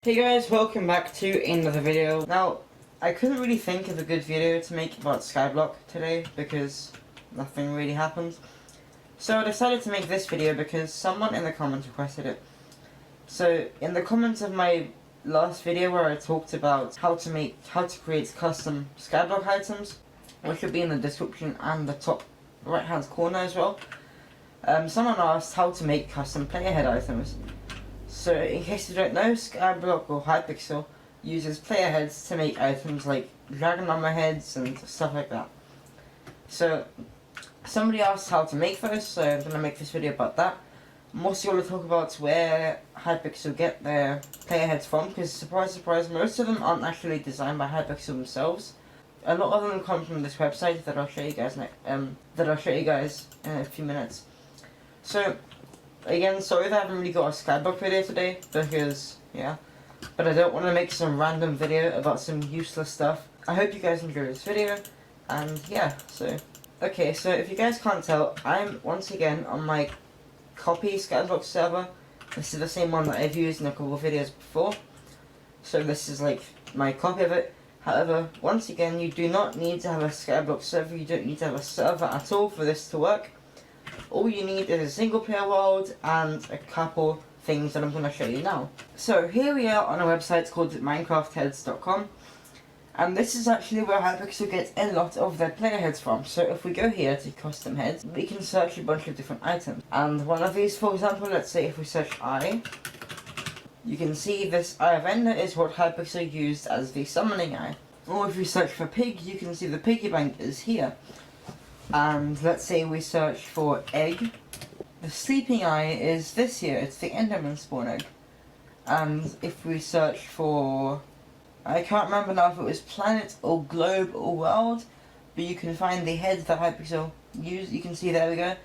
Hey guys, welcome back to another video. Now, I couldn't really think of a good video to make about SkyBlock today because nothing really happened. So I decided to make this video because someone in the comments requested it. So in the comments of my last video where I talked about how to create custom SkyBlock items, which will be in the description and the top right hand corner as well, someone asked how to make custom player head items. So in case you don't know, SkyBlock or Hypixel uses player heads to make items like dragon armor heads and stuff like that. So somebody asked how to make those, so I'm going to make this video about that. I'm also going to talk about where Hypixel get their player heads from, because surprise surprise, most of them aren't actually designed by Hypixel themselves. A lot of them come from this website that I'll show you guys in a few minutes. So again, sorry that I haven't really got a SkyBlock video today, because, yeah, but I don't want to make some random video about some useless stuff. I hope you guys enjoy this video, and yeah, so, okay, so if you guys can't tell, I'm once again on my copy SkyBlock server. This is the same one that I've used in a couple of videos before, so this is like my copy of it. However, once again, you do not need to have a SkyBlock server, you don't need to have a server at all for this to work. All you need is a single player world and a couple things that I'm going to show you now. So here we are on a website called MinecraftHeads.com, and this is actually where Hypixel gets a lot of their player heads from. So if we go here to custom heads, we can search a bunch of different items. And one of these, for example, let's say if we search eye, you can see this eye of ender is what Hypixel used as the summoning eye. Or if we search for pig, you can see the piggy bank is here. And let's say we search for egg. The sleeping eye is this here, it's the Enderman spawn egg. And if we search for, I can't remember now if it was planet or globe or world, but you can find the heads that Hypixel used. You can see, there we go.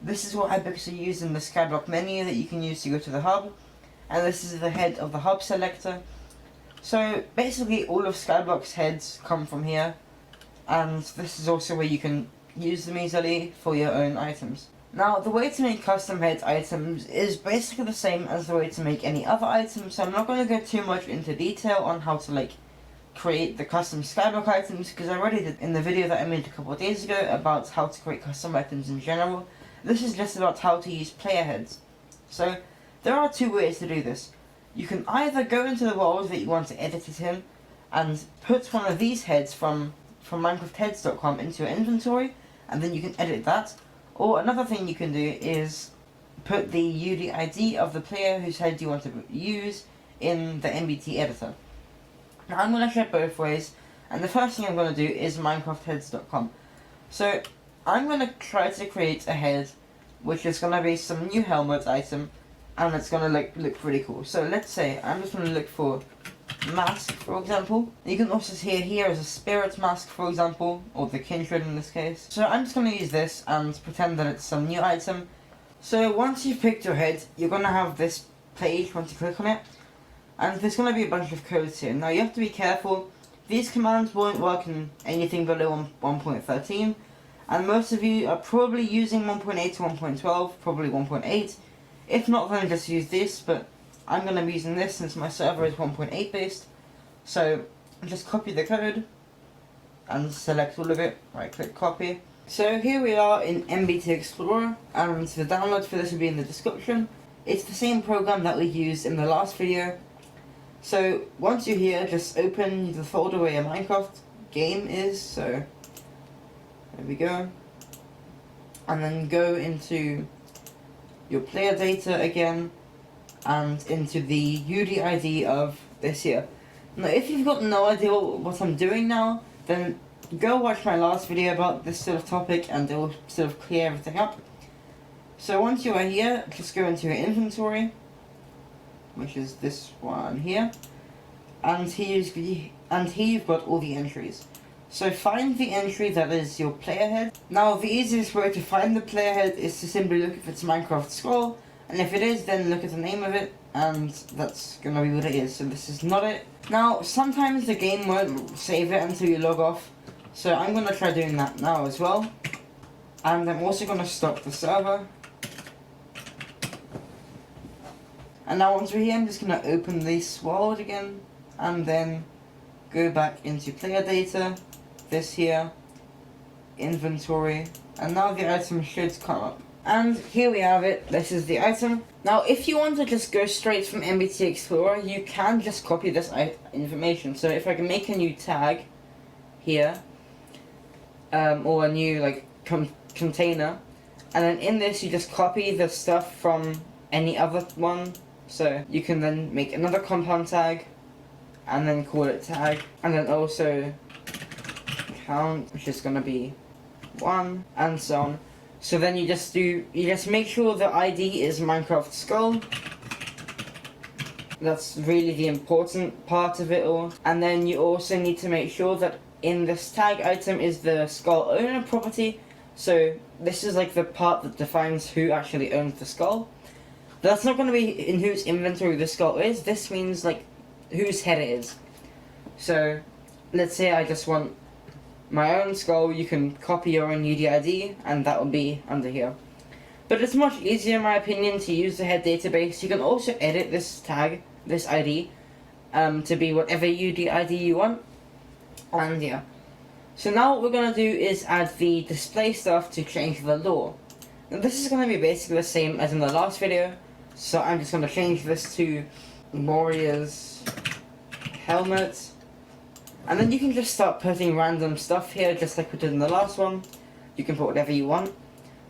This is what Hypixel used in the SkyBlock menu that you can use to go to the hub. And this is the head of the hub selector. So basically all of SkyBlock's heads come from here. And this is also where you can use them easily for your own items. Now, the way to make custom head items is basically the same as the way to make any other item, so I'm not going to go too much into detail on how to create the custom SkyBlock items, because I already did in the video that I made a couple of days ago about how to create custom items in general. This is just about how to use player heads. So there are two ways to do this. You can either go into the world that you want to edit it in and put one of these heads from MinecraftHeads.com into your inventory, and then you can edit that. Or another thing you can do is put the UDID of the player whose head you want to use in the MBT editor. Now I'm going to show both ways, and the first thing I'm going to do is MinecraftHeads.com. So I'm going to try to create a head which is going to be some new helmet item, and it's going to look pretty cool. So let's say I'm just going to look for mask, for example. You can also see here as a spirit mask, for example, or the kindred in this case. So I'm just going to use this and pretend that it's some new item. So once you've picked your head, you're going to have this page once you click on it, and there's going to be a bunch of codes here. Now you have to be careful, these commands won't work in anything below 1.13, and most of you are probably using 1.8 to 1.12, probably 1.8. If not, then just use this, but I'm going to be using this since my server is 1.8 based. So just copy the code and select all of it, right click copy. So here we are in MBT Explorer, and the download for this will be in the description. It's the same program that we used in the last video. So once you're here, just open the folder where your Minecraft game is, so there we go. And then go into your player data again, and into the UDID of this here. Now if you've got no idea what I'm doing now, then go watch my last video about this sort of topic and it will sort of clear everything up. So once you are here, just go into your inventory, which is this one here, and here you've got all the entries. So find the entry that is your player head. Now the easiest way to find the player head is to simply look if it's Minecraft scroll, and if it is, then look at the name of it, and that's gonna be what it is. So this is not it. Now, sometimes the game won't save it until you log off, so I'm gonna try doing that now as well. And I'm also gonna stop the server. And now once we're here, I'm just going to open this world again, and then go back into player data, this here, inventory, and now the item should come up. And here we have it, this is the item. Now if you want to just go straight from NBT Explorer, you can just copy this information. So if I can make a new tag here, or a new like container, and then in this you just copy the stuff from any other one. So you can then make another compound tag, and then call it tag, and then also count, which is gonna be 1, and so on. So then you just make sure the ID is Minecraft Skull. That's really the important part of it all. And then you also need to make sure that in this tag item is the skull owner property. So this is like the part that defines who actually owns the skull. That's not going to be in whose inventory the skull is. This means like whose head it is. So let's say I just want my own skull. You can copy your own UDID and that will be under here. But it's much easier in my opinion to use the head database. You can also edit this tag, this ID, to be whatever UDID you want. And yeah. So now what we're going to do is add the display stuff to change the lore. Now this is going to be basically the same as in the last video. So I'm just going to change this to Warrior's Helmet. And then you can just start putting random stuff here, just like we did in the last one. You can put whatever you want.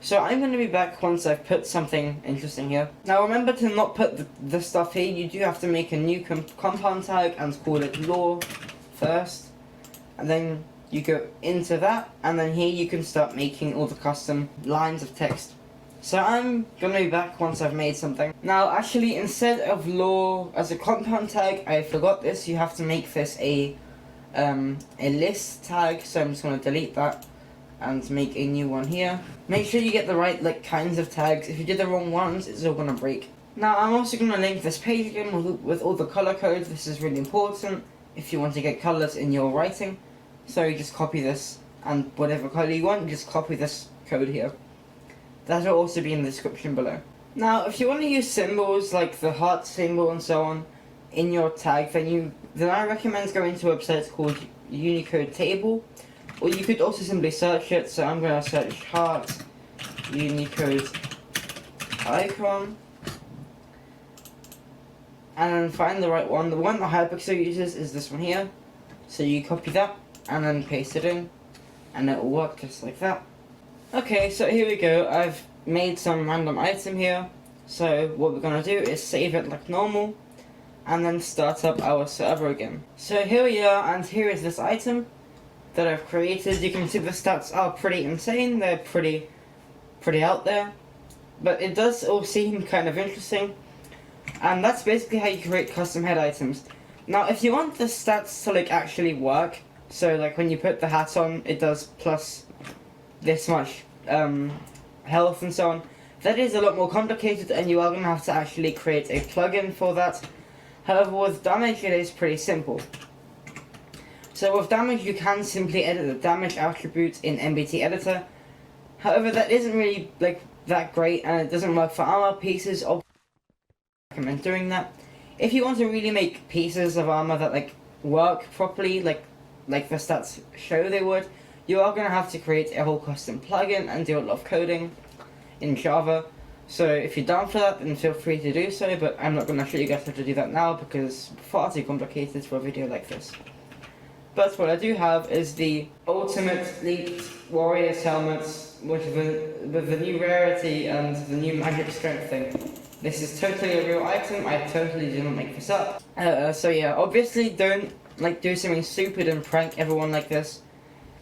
So I'm going to be back once I've put something interesting here. Now remember to not put the stuff here. You do have to make a new compound tag and call it lore first. And then you go into that, and then here you can start making all the custom lines of text. So I'm going to be back once I've made something. Now actually, instead of lore as a compound tag, I forgot this. You have to make this a list tag, so I'm just going to delete that and make a new one here. Make sure you get the right like kinds of tags. If you did the wrong ones, it's all going to break. Now I'm also going to link this page again with all the color codes. This is really important if you want to get colors in your writing. So you just copy this, and whatever color you want, just copy this code here. That will also be in the description below. Now if you want to use symbols like the heart symbol and so on in your tag, then I recommend going to a website called Unicode Table, or you could also simply search it. So I'm going to search heart Unicode icon, and then find the right one. The one that Hypixel uses is this one here. So you copy that and then paste it in, and it will work just like that. Okay, so here we go. I've made some random item here. So what we're going to do is save it like normal, and then start up our server again. So here we are, and here is this item that I've created. You can see the stats are pretty insane. They're pretty out there, but it does all seem kind of interesting. And that's basically how you create custom head items. Now if you want the stats to like actually work, so like when you put the hat on, it does plus this much health and so on, that is a lot more complicated, and you are going to have to actually create a plugin for that. However, with damage it is pretty simple. So with damage you can simply edit the damage attribute in NBT editor. However, that isn't really like that great, and it doesn't work for armor pieces. I recommend doing that. If you want to really make pieces of armor that like work properly, like the stats show they would, you are going to have to create a whole custom plugin and do a lot of coding in Java. So if you're down for that, then feel free to do so, but I'm not going to show you guys how to do that now because it's far too complicated for a video like this. But what I do have is the Ultimate Leaked Warrior's Helmet with the new rarity and the new magic strength thing. This is totally a real item. I totally did not make this up. So yeah, obviously don't like do something stupid and prank everyone like this.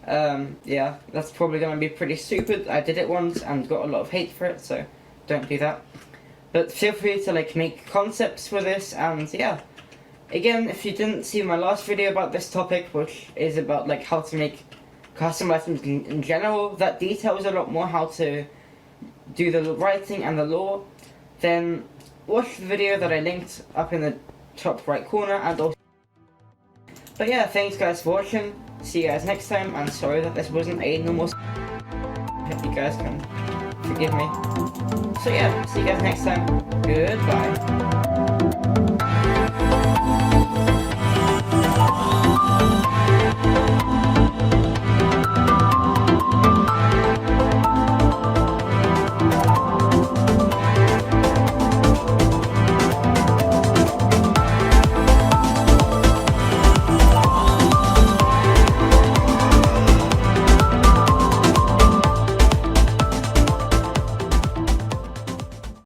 Yeah, that's probably going to be pretty stupid. I did it once and got a lot of hate for it, so don't do that. But feel free to like make concepts for this, and yeah. Again, if you didn't see my last video about this topic, which is about like how to make custom items in general, that details a lot more how to do the writing and the lore, then watch the video that I linked up in the top right corner, and also. But yeah, thanks guys for watching. See you guys next time, and sorry that this wasn't a normal. Hope you guys can forgive me. So yeah, see you guys next time. Goodbye.